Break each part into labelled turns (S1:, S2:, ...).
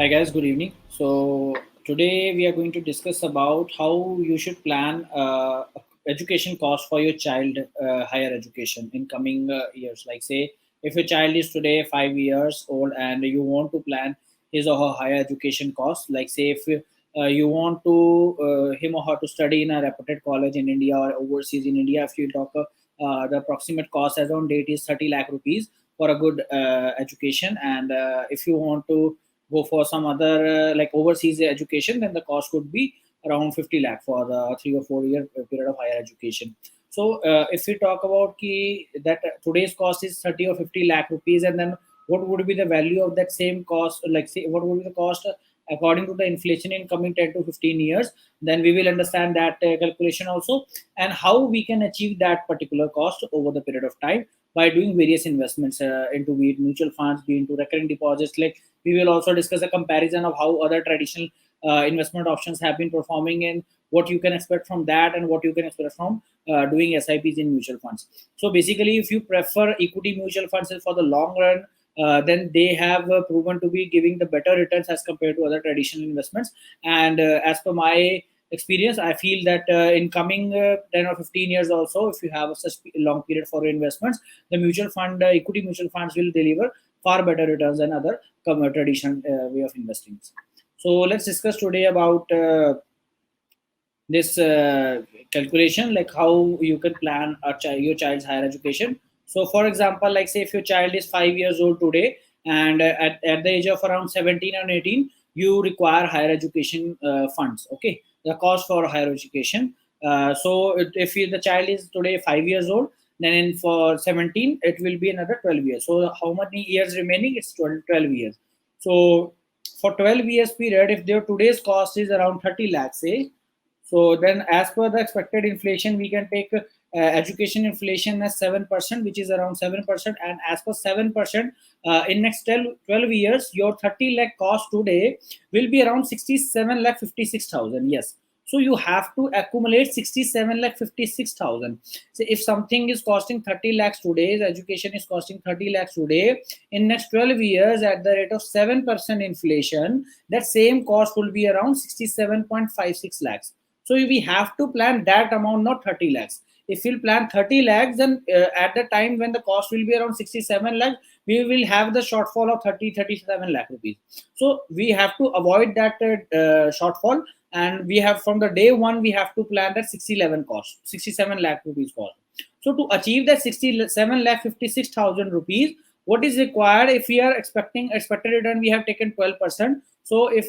S1: Hi guys, good evening. So today we are going to discuss about how you should plan education cost for your child higher education in coming years. Like say, if your child is today 5 years old and you want to plan his or her higher education cost, like say if you want to him or her to study in a reputed college in India or overseas in India, if you talk the approximate cost as on date is 30 lakh rupees for a good education, and if you want to go for some other like overseas education, then the cost could be around 50 lakh for the 3 or 4 year period of higher education. So if we talk about that today's cost is 30 or 50 lakh rupees, and then what would be the value of that same cost, like say what would be the cost according to the inflation in coming 10 to 15 years, then we will understand that calculation also, and how we can achieve that particular cost over the period of time by doing various investments into be it mutual funds, be into recurring deposits. Like we will also discuss a comparison of how other traditional investment options have been performing, and what you can expect from that and what you can expect from doing SIPs in mutual funds. So basically, if you prefer equity mutual funds for the long run, then they have proven to be giving the better returns as compared to other traditional investments. And as per my experience, I feel that in coming 10 or 15 years also, if you have a such long period for your investments, the mutual fund equity mutual funds will deliver far better returns than other traditional way of investing. So let's discuss today about this calculation, like how you can plan your child's higher education. So for example, like say if your child is 5 years old today, and at the age of around 17 and 18, you require higher education funds. Okay, the cost for higher education. So if the child is today 5 years old, then for 17 it will be another 12 years. So how many years remaining? It's 12 years. So for 12 years period, if their today's cost is around 30 lakhs, say, so then, as per the expected inflation, we can take education inflation as 7%, which is around 7%. And as per 7%, in next 12 years, your 30 lakh cost today will be around 67 lakh 56,000. Yes. So you have to accumulate 67 lakh 56,000. So if something is costing 30 lakhs today, education is costing 30 lakhs today, in next 12 years at the rate of 7% inflation, that same cost will be around 67.56 lakhs. So we have to plan that amount, not 30 lakhs. If we'll plan 30 lakhs, then at the time when the cost will be around 67 lakhs, we will have the shortfall of 37 lakh rupees. So we have to avoid that shortfall. And we have from the day one, we have to plan that 67 lakh rupees cost. So to achieve that 67 lakh 56,000 rupees, what is required? If we are expecting expected return, we have taken 12%. So if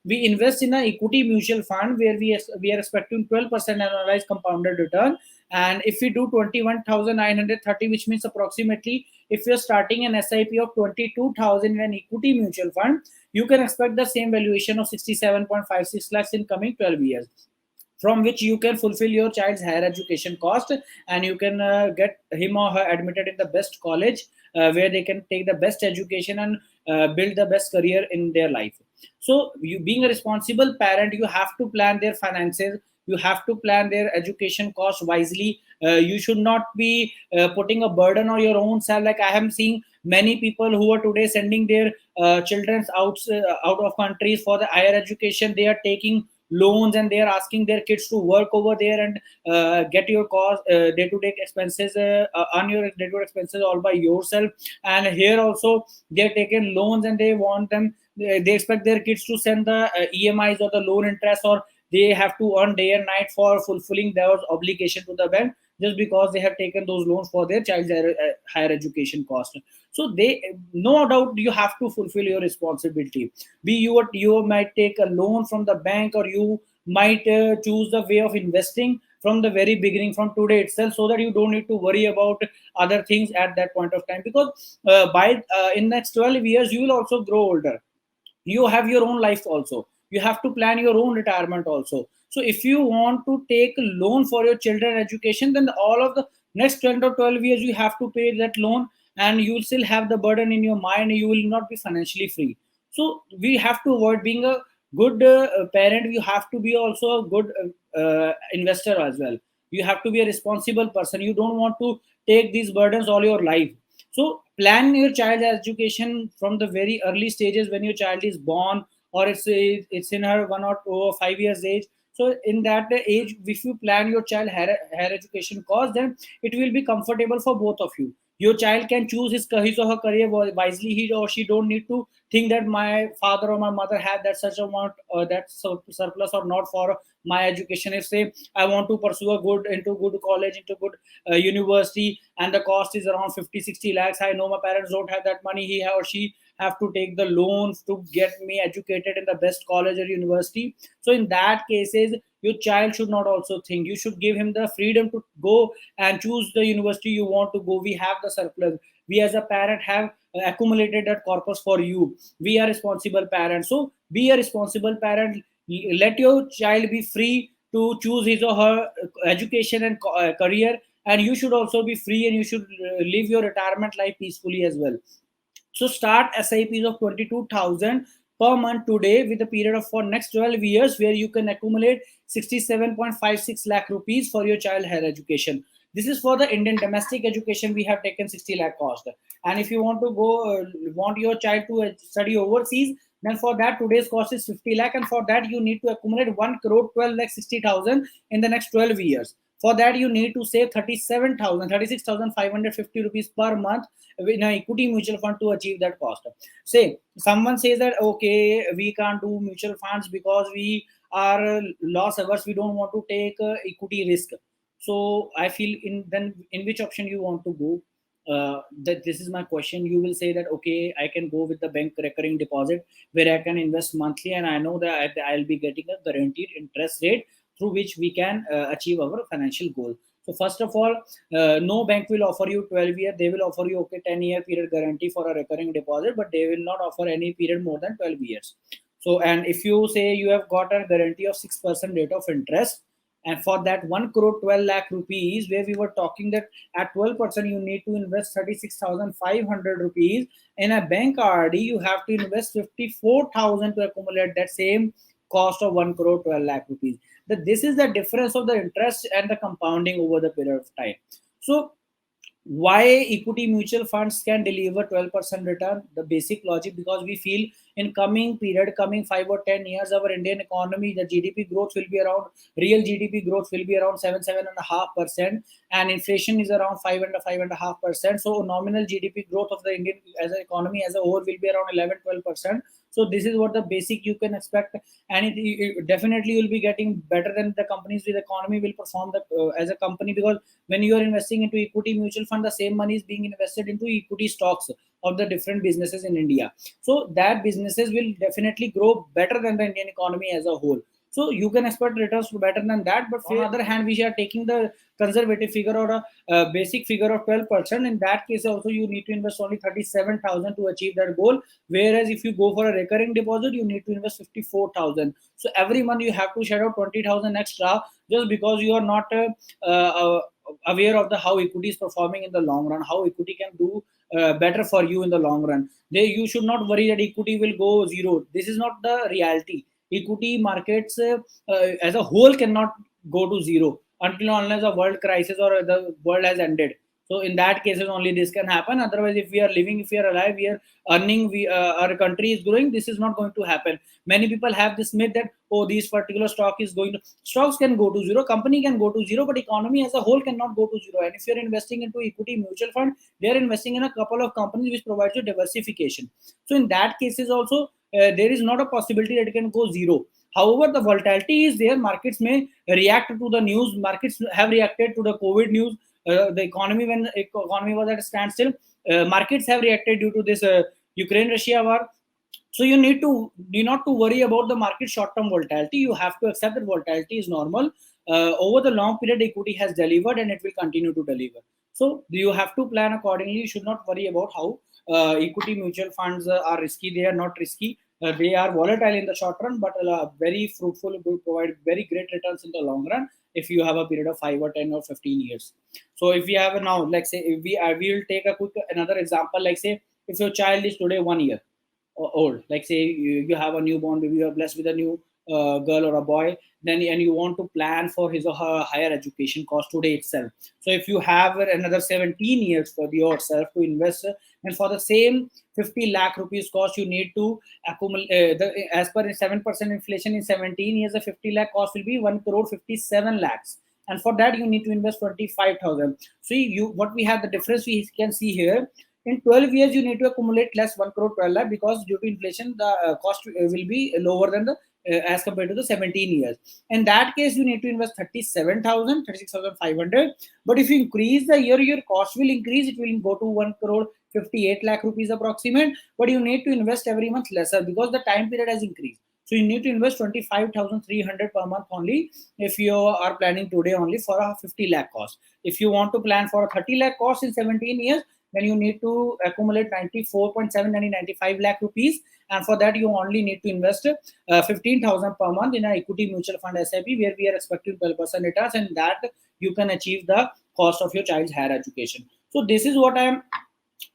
S1: we invest in an equity mutual fund where we are expecting 12% annualized compounded return, and if we do 21,930, which means approximately if you're starting an SIP of 22,000 in an equity mutual fund, you can expect the same valuation of 67.56 lakhs in coming 12 years, from which you can fulfill your child's higher education cost, and you can get him or her admitted in the best college where they can take the best education and build the best career in their life. So you being a responsible parent, you have to plan their finances, you have to plan their education cost wisely. You should not be putting a burden on your own self. Like I am seeing many people who are today sending their children out of countries for the higher education. They are taking loans and they are asking their kids to work over there and get your cost day-to-day expenses, on your day-to-day expenses all by yourself. And here also they're taking loans and they want them, they expect their kids to send the EMIs or the loan interest, or they have to earn day and night for fulfilling their obligation to the bank, just because they have taken those loans for their child's higher education cost. So they, no doubt, you have to fulfill your responsibility. Be you might take a loan from the bank, or you might choose the way of investing from the very beginning, from today itself, so that you don't need to worry about other things at that point of time. Because by in next 12 years you will also grow older, you have your own life also, you have to plan your own retirement also. So if you want to take a loan for your children education, then all of the next 10 to 12 years you have to pay that loan, and you will still have the burden in your mind, you will not be financially free. So we have to avoid being a good parent. You have to be also a good investor as well. You have to be a responsible person. You don't want to take these burdens all your life. So plan your child's education from the very early stages when your child is born, or it's in her 1 or 5 years age. So in that age, if you plan your child higher education course, then it will be comfortable for both of you. Your child can choose his or her career wisely. He or she don't need to think that my father or my mother had that such amount, surplus or not for my education. If say I want to pursue a good college, into good university, and the cost is around 50-60 lakhs, I know my parents don't have that money. He or she have to take the loans to get me educated in the best college or university. So in that cases, your child should not also think. You should give him the freedom to go and choose the university you want to go. We have the surplus. We as a parent have accumulated that corpus for you. We are responsible parents. So be a responsible parent. Let your child be free to choose his or her education and career, and you should also be free, and you should live your retirement life peacefully as well. So start SIPs of 22,000 per month today, with a period of for next 12 years, where you can accumulate 67.56 lakh rupees for your child higher education. This is for the Indian domestic education. We have taken 60 lakh cost. And if you want to go, want your child to study overseas, then for that today's cost is 50 lakh, and for that you need to accumulate 1 crore 12 lakh 60,000 in the next 12 years. For that you need to save 36,550 rupees per month in an equity mutual fund to achieve that cost. Say someone says that okay, we can't do mutual funds because we are loss averse, we don't want to take equity risk. So I feel, in which option you want to go? That this is my question. You will say that okay, I can go with the bank recurring deposit, where I can invest monthly, and I know that I'll be getting a guaranteed interest rate through which we can achieve our financial goal. So first of all, no bank will offer you 12 year. They will offer you okay 10-year period guarantee for a recurring deposit, but they will not offer any period more than 12 years. So, and if you say you have got a guarantee of 6% rate of interest, and for that 1 crore 12 lakh rupees, where we were talking that at 12% you need to invest 36,500 rupees, in a bank RD you have to invest 54,000 to accumulate that same cost of 1 crore 12 lakh rupees. That this is the difference of the interest and the compounding over the period of time. So why equity mutual funds can deliver 12% return? The basic logic, because we feel in coming period, coming 5 or 10 years, our Indian economy, the GDP growth will be around, real GDP growth will be around 7.5%, and inflation is around 5.5%. So nominal GDP growth of the Indian as an economy as a whole will be around 11-12%. So this is what the basic you can expect, and it definitely will be getting better than the companies with economy will perform as a company, because when you are investing into equity mutual fund, the same money is being invested into equity stocks of the different businesses in India. So that businesses will definitely grow better than the Indian economy as a whole. So you can expect returns better than that. But on the other hand, we are taking the conservative figure, or a basic figure of 12%. In that case, also you need to invest only 37,000 to achieve that goal. Whereas if you go for a recurring deposit, you need to invest 54,000. So every month you have to share out 20,000 extra, just because you are not aware of the how equity is performing in the long run, how equity can do better for you in the long run. You should not worry that equity will go zero. This is not the reality. Equity markets as a whole cannot go to zero until unless a world crisis or the world has ended. So in that cases only this can happen. Otherwise, if we are living, if we are alive, we are earning, our country is growing, this is not going to happen. Many people have this myth that oh, this particular stock is going to, stocks can go to zero, company can go to zero, but economy as a whole cannot go to zero. And if you're investing into equity mutual fund, they're investing in a couple of companies which provides you diversification. So in that cases also, there is not a possibility that it can go zero. However, the volatility is there. Markets may react to the news. Markets have reacted to the COVID news. The economy, when the economy was at a standstill, markets have reacted due to this Ukraine Russia war. So you need not to worry about the market short term volatility. You have to accept that volatility is normal. Over the long period, equity has delivered and it will continue to deliver. So you have to plan accordingly. You should not worry about how equity mutual funds are risky. They are not risky. They are volatile in the short run, but very fruitful, will provide very great returns in the long run if you have a period of 5 or 10 or 15 years. So if we have now, like say, if we will take a quick another example, like say, if your child is today 1 year old, like say you have a newborn baby, you are blessed with a girl or a boy, then and you want to plan for his or her higher education cost today itself. So if you have another 17 years for yourself to invest, and for the same 50 lakh rupees cost, you need to accumulate, as per 7% inflation in 17 years, the 50 lakh cost will be 1 crore 57 lakhs. And for that, you need to invest 25,000. So you, what we have, the difference we can see here, in 12 years, you need to accumulate less 1 crore 12 lakh, because due to inflation, the cost will be lower than the as compared to the 17 years. In that case, you need to invest 37,000, 36,500. But if you increase the year, your cost will increase. It will go to 1 crore 58 lakh rupees approximate. But you need to invest every month lesser, because the time period has increased. So you need to invest 25,300 per month only if you are planning today only for a 50 lakh cost. If you want to plan for a 30 lakh cost in 17 years, then you need to accumulate 94.7 95 lakh rupees. And for that, you only need to invest 15,000 per month in an equity mutual fund SIP, where we are expecting 12% returns, and that you can achieve the cost of your child's higher education. So this is what I am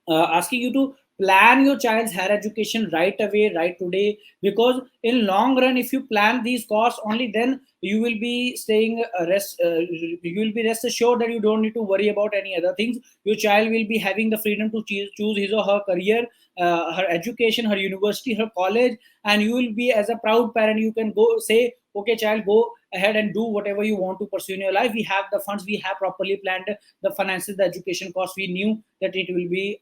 S1: asking you to plan your child's higher education right away, right today, because in long run, if you plan these costs only, then you will be staying you will be rest assured that you don't need to worry about any other things. Your child will be having the freedom to choose his or her career, her education, her university, her college, and you will be, as a proud parent, you can go say, okay child, go ahead and do whatever you want to pursue in your life. We have the funds, we have properly planned the finances, the education cost. We knew that it will be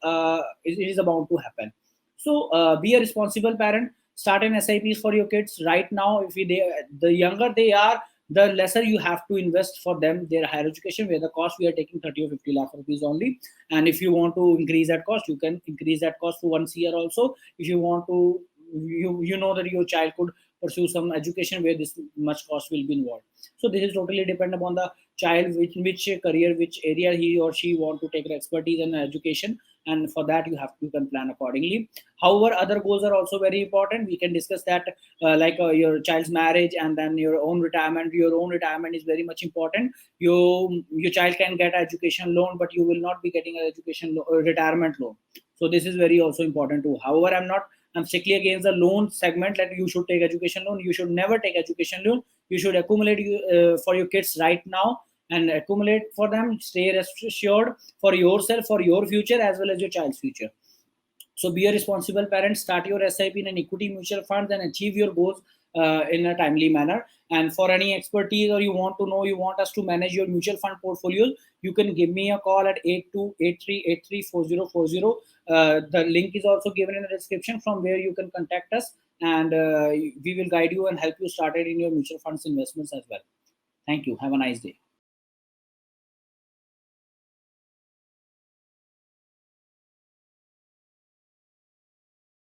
S1: it is about to happen. So be a responsible parent. Start an SIPs for your kids right now. If the younger they are, the lesser you have to invest for them their higher education, where the cost we are taking 30 or 50 lakh rupees only. And if you want to increase that cost, you can increase that cost to 1 CR also. If you want to, you know that your child could pursue some education where this much cost will be involved. So this is totally depend upon the child, which career, which area he or she want to take the expertise and education, and for that you can plan accordingly. However, other goals are also very important. We can discuss that, your child's marriage, and then your own retirement. Your own retirement is very much important. Your child can get education loan, but you will not be getting an education retirement loan. So this is very also important too. However, I'm strictly against the loan segment that you should take education loan. You should never take education loan. You should accumulate for your kids right now, and accumulate for them. Stay assured for yourself, for your future, as well as your child's future. So be a responsible parent. Start your SIP in an equity mutual fund, and achieve your goals in a timely manner. And for any expertise, or you want to know, you want us to manage your mutual fund portfolios, you can give me a call at 8283834040. The link is also given in the description, from where you can contact us, and we will guide you and help you started in your mutual funds investments as well. Thank you. Have a nice day.